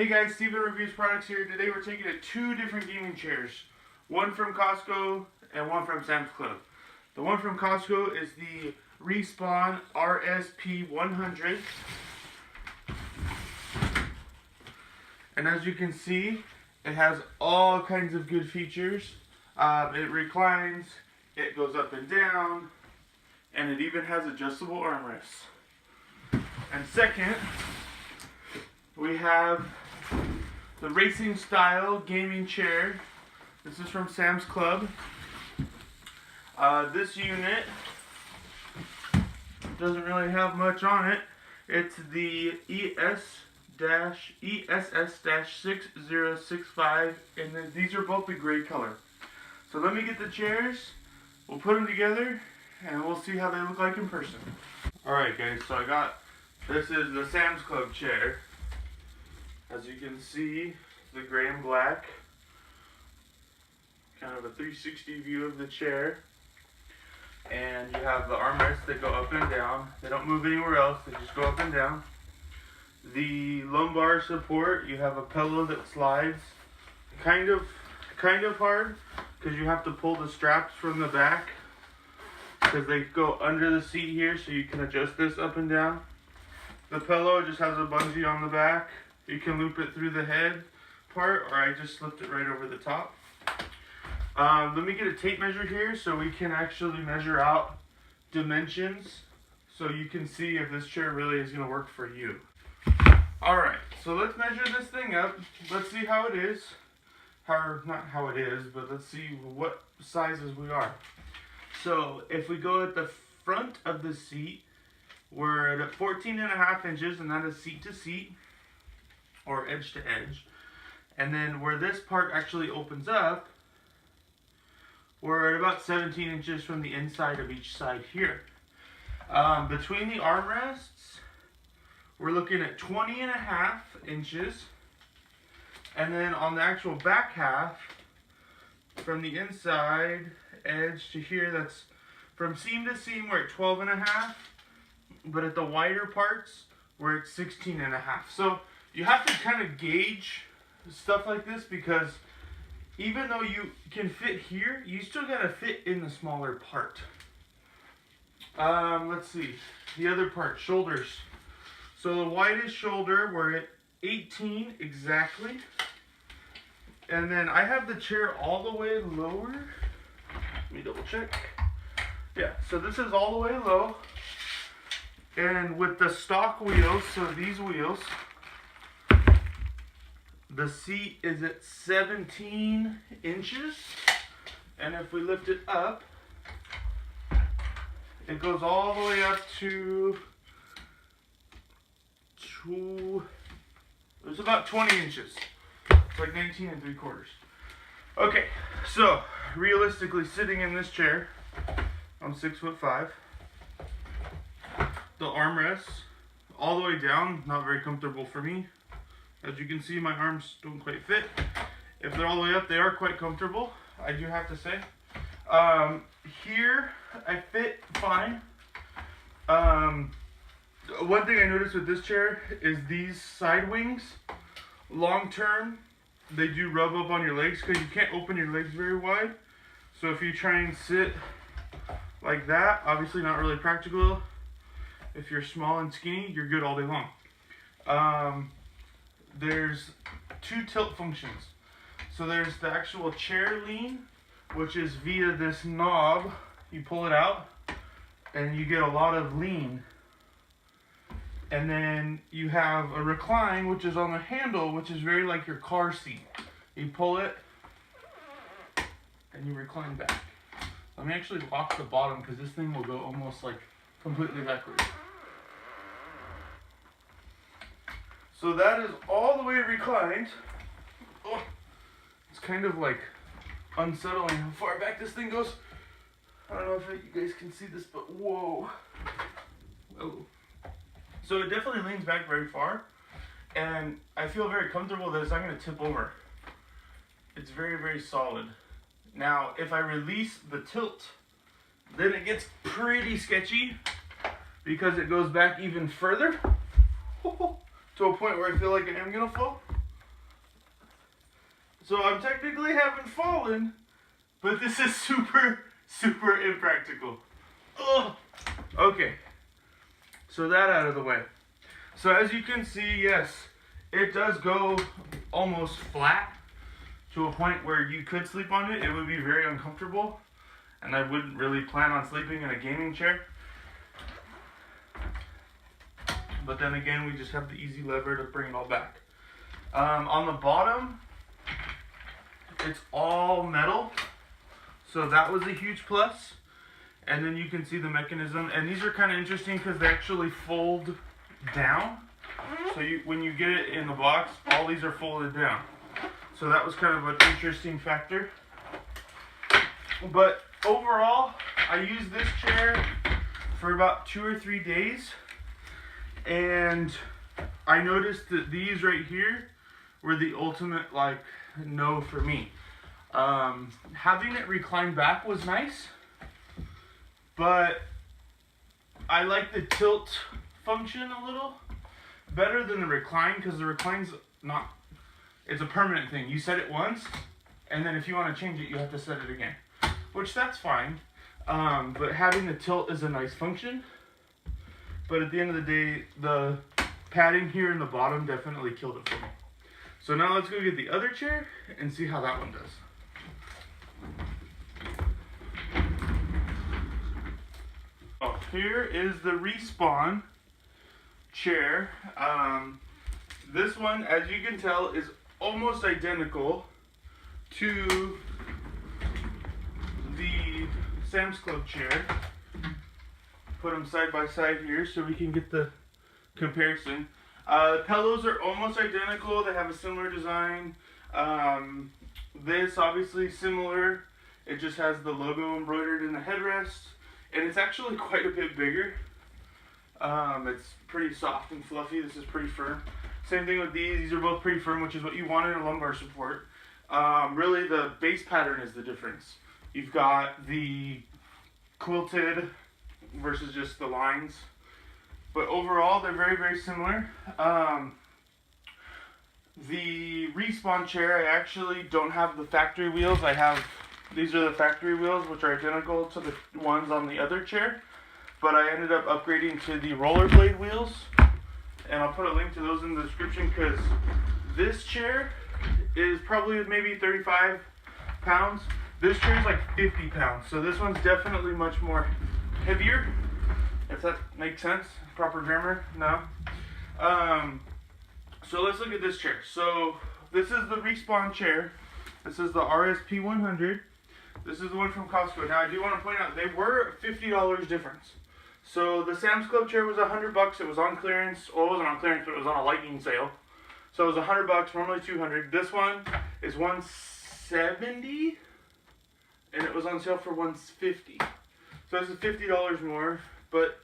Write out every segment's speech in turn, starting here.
Hey guys, Steven Reviews Products here. Today we're taking two different gaming chairs. One from Costco and one from Sam's Club. The one from Costco is the Respawn RSP 100. And as you can see, it has all kinds of good features. It reclines, it goes up and down, and it even has adjustable armrests. And second, we have the racing style gaming chair. This is from Sam's Club. This unit doesn't really have much on it. It's the ESS-6065, and then these are both the gray color. So let me get the chairs, we'll put them together, and we'll see how they look like in person. Alright guys, so this is the Sam's Club chair. As you can see, the gray and black. Kind of a 360 view of the chair. And you have the armrests that go up and down. They don't move anywhere else, they just go up and down. The lumbar support, you have a pillow that slides. Kind of hard, because you have to pull the straps from the back. Because they go under the seat here, so you can adjust this up and down. The pillow just has a bungee on the back. You can loop it through the head part, or I just slipped it right over the top. Let me get a tape measure here so we can actually measure out dimensions so you can see if this chair really is going to work for you. Alright, so let's measure this thing up. Let's see how it is. Not how it is, but let's see what sizes we are. So if we go at the front of the seat, we're at 14.5 inches, and that is seat to seat, or edge to edge. And then where this part actually opens up, we're at about 17 inches from the inside of each side here. Between the armrests, we're looking at 20.5 inches. And then on the actual back half, from the inside edge to here, that's from seam to seam, we're at 12.5. But at the wider parts, we're at 16.5. So you have to kind of gauge stuff like this, because even though you can fit here, you still got to fit in the smaller part. Let's see. The other part, shoulders. So the widest shoulder, we're at 18 exactly. And then I have the chair all the way lower. Let me double check. Yeah, so this is all the way low. And with the stock wheels, so these wheels, the seat is at 17 inches. And if we lift it up, it goes all the way up to it's about 20 inches. It's like 19 3/4. Okay, so realistically, sitting in this chair, I'm 6'5". The armrests all the way down, not very comfortable for me. As you can see, my arms don't quite fit. If they're all the way up, they are quite comfortable, I do have to say. Here, I fit fine. One thing I noticed with this chair is these side wings, long term, they do rub up on your legs because you can't open your legs very wide. So if you try and sit like that, obviously not really practical. If you're small and skinny, you're good all day long. There's two tilt functions. So there's the actual chair lean, which is via this knob. You pull it out and you get a lot of lean. And then you have a recline, which is on the handle, which is very like your car seat. You pull it and you recline back. Let me actually lock the bottom, because this thing will go almost like completely backwards. So that is all the way reclined. Oh, it's kind of like unsettling how far back this thing goes. I don't know if you guys can see this, but whoa. Whoa. So it definitely leans back very far, and I feel very comfortable that it's not going to tip over. It's very, very solid. Now, if I release the tilt, then it gets pretty sketchy, because it goes back even further to a point where I feel like I am going to fall. So I'm technically haven't fallen, but this is super, super impractical. Ugh. Okay, so that out of the way. So as you can see, yes, it does go almost flat to a point where you could sleep on it. It would be very uncomfortable, and I wouldn't really plan on sleeping in a gaming chair. But then again, we just have the easy lever to bring it all back. On the bottom, it's all metal, so that was a huge plus. And then you can see the mechanism, and these are kind of interesting because they actually fold down. So when you get it in the box, all these are folded down. So that was kind of an interesting factor. But overall, I used this chair for about 2 or 3 days, and I noticed that these right here were the ultimate no for me. Having it recline back was nice, but I like the tilt function a little better than the recline, because the recline's it's a permanent thing. You set it once, and then if you want to change it, you have to set it again, which that's fine. But having the tilt is a nice function. But at the end of the day, the padding here in the bottom definitely killed it for me. So now let's go get the other chair and see how that one does. Oh, here is the Respawn chair. This one, as you can tell, is almost identical to the Sam's Club chair. Put them side by side here so we can get the comparison. The pillows are almost identical. They have a similar design. This obviously similar. It just has the logo embroidered in the headrest, and it's actually quite a bit bigger. It's pretty soft and fluffy. This is pretty firm. Same thing with these. These are both pretty firm, which is what you want in a lumbar support. Really, the base pattern is the difference. You've got the quilted versus just the lines. But overall, they're very, very similar. The Respawn chair, I actually don't have the factory wheels. These are the factory wheels, which are identical to the ones on the other chair. But I ended up upgrading to the rollerblade wheels. And I'll put a link to those in the description, because this chair is probably maybe 35 pounds. This chair is like 50 pounds. So this one's definitely much more heavier, if that makes sense. Proper grammar? No. So let's look at this chair. So this is the Respawn chair. This is the RSP 100. This is the one from Costco. Now I do want to point out, they were $50 difference. So the Sam's Club chair was $100. It was on clearance. Well, it wasn't on clearance, but it was on a lightning sale. So it was $100, normally $200. This one is $170, and it was on sale for $150. So this is $50 more, but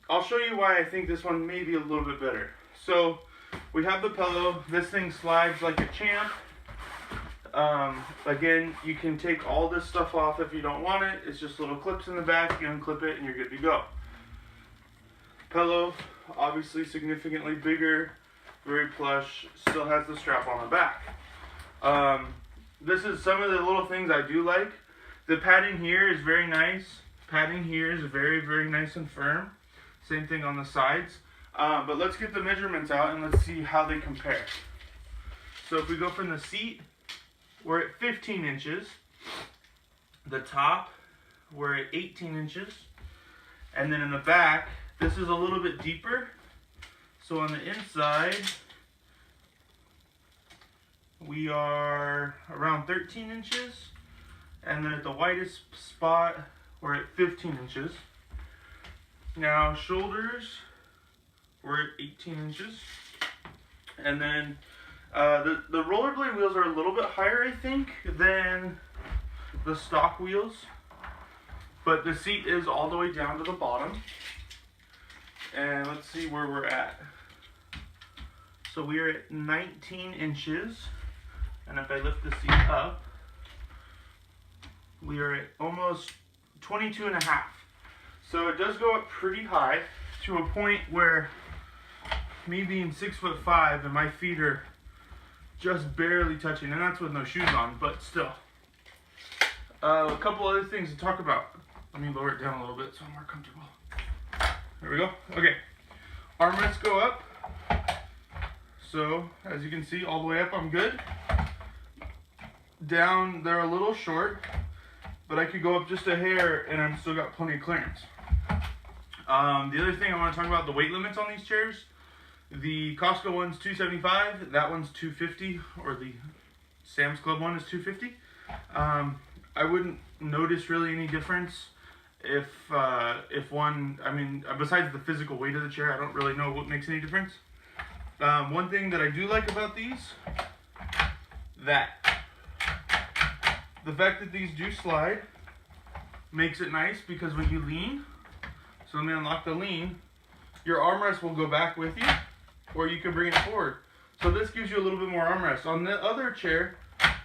I'll show you why I think this one may be a little bit better. So we have the pillow. This thing slides like a champ. Again, you can take all this stuff off if you don't want it. It's just little clips in the back. You unclip it and you're good to go. Pillow, obviously significantly bigger, very plush, still has the strap on the back. This is some of the little things I do like. The padding here is very nice. Padding here is very, very nice and firm. Same thing on the sides. But let's get the measurements out and let's see how they compare. So if we go from the seat, we're at 15 inches. The top, we're at 18 inches. And then in the back, this is a little bit deeper. So on the inside, we are around 13 inches. And then at the widest spot, we're at 15 inches. Now shoulders, we're at 18 inches. And then the rollerblade wheels are a little bit higher, I think, than the stock wheels. But the seat is all the way down to the bottom. And let's see where we're at. So we are at 19 inches. And if I lift the seat up, we are at almost 22 and a half. So it does go up pretty high, to a point where me being 6'5" and my feet are just barely touching, and that's with no shoes on, but still. A couple other things to talk about. Let me lower it down a little bit so I'm more comfortable. There we go. Okay. Armrests go up. So, as you can see, all the way up I'm good. Down, they're a little short, but I could go up just a hair and I've still got plenty of clearance. The other thing I want to talk about, the weight limits on these chairs. The Costco one's 275, that one's 250, or the Sam's Club one is 250. I wouldn't notice really any difference if one, I mean, besides the physical weight of the chair, I don't really know what makes any difference. One thing that I do like about these, the fact that these do slide makes it nice, because when you lean, so let me unlock the lean, your armrest will go back with you, or you can bring it forward. So this gives you a little bit more armrest. On the other chair,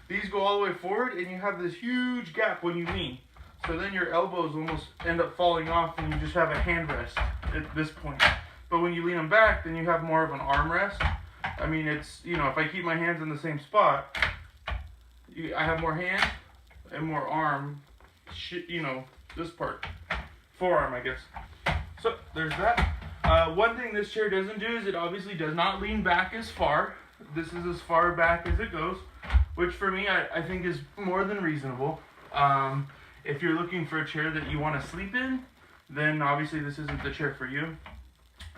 these go all the way forward and you have this huge gap when you lean. So then your elbows almost end up falling off and you just have a hand rest at this point. But when you lean them back, then you have more of an armrest. I mean, it's, you know, if I keep my hands in the same spot, I have more hand and more arm, you know, this part. Forearm, I guess. So there's that. One thing this chair doesn't do is it obviously does not lean back as far. This is as far back as it goes, which for me I think is more than reasonable. If you're looking for a chair that you want to sleep in, then obviously this isn't the chair for you.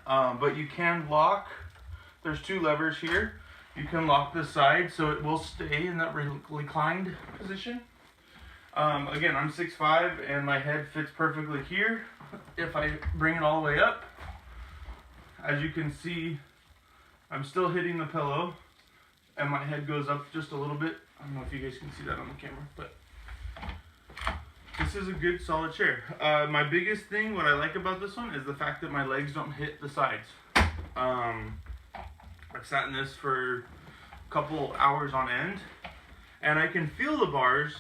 But you can lock, there's two levers here. You can lock the side so it will stay in that reclined position. Again, I'm 6'5" and my head fits perfectly here. If I bring it all the way up, as you can see, I'm still hitting the pillow and my head goes up just a little bit. I don't know if you guys can see that on the camera, but this is a good solid chair. My biggest thing, what I like about this one, is the fact that my legs don't hit the sides. I've sat in this for a couple hours on end and I can feel the bars,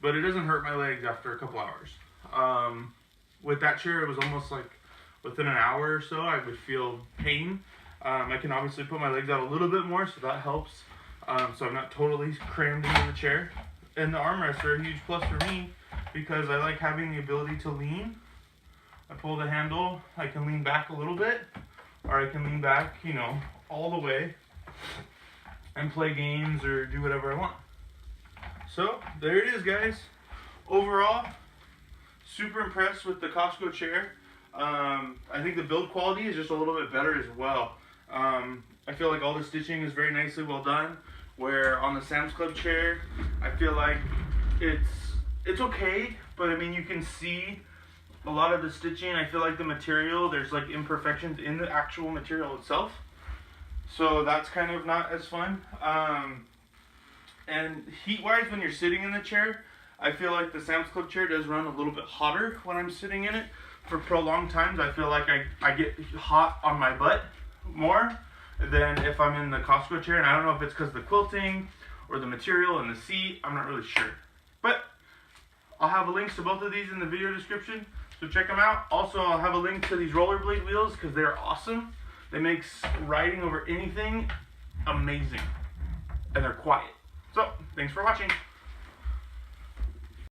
but it doesn't hurt my legs after a couple hours. With that chair, it was almost like within an hour or so, I would feel pain. I can obviously put my legs out a little bit more, so that helps. So I'm not totally crammed into the chair. And the armrests are a huge plus for me because I like having the ability to lean. I pull the handle, I can lean back a little bit, or I can lean back, you know, all the way and play games or do whatever I want. So there it is, guys. Overall, super impressed with the Costco chair. I think the build quality is just a little bit better as well. I feel like all the stitching is very nicely well done, where on the Sam's Club chair, I feel like it's okay, but I mean, you can see a lot of the stitching. I feel like the material, there's like imperfections in the actual material itself, so that's kind of not as fun. And heat-wise, when you're sitting in the chair, I feel like the Sam's Club chair does run a little bit hotter when I'm sitting in it. For prolonged times, I feel like I get hot on my butt more than if I'm in the Costco chair. And I don't know if it's because of the quilting or the material and the seat. I'm not really sure. But I'll have links to both of these in the video description, so check them out. Also, I'll have a link to these rollerblade wheels because they're awesome. They make riding over anything amazing. And they're quiet. So, thanks for watching.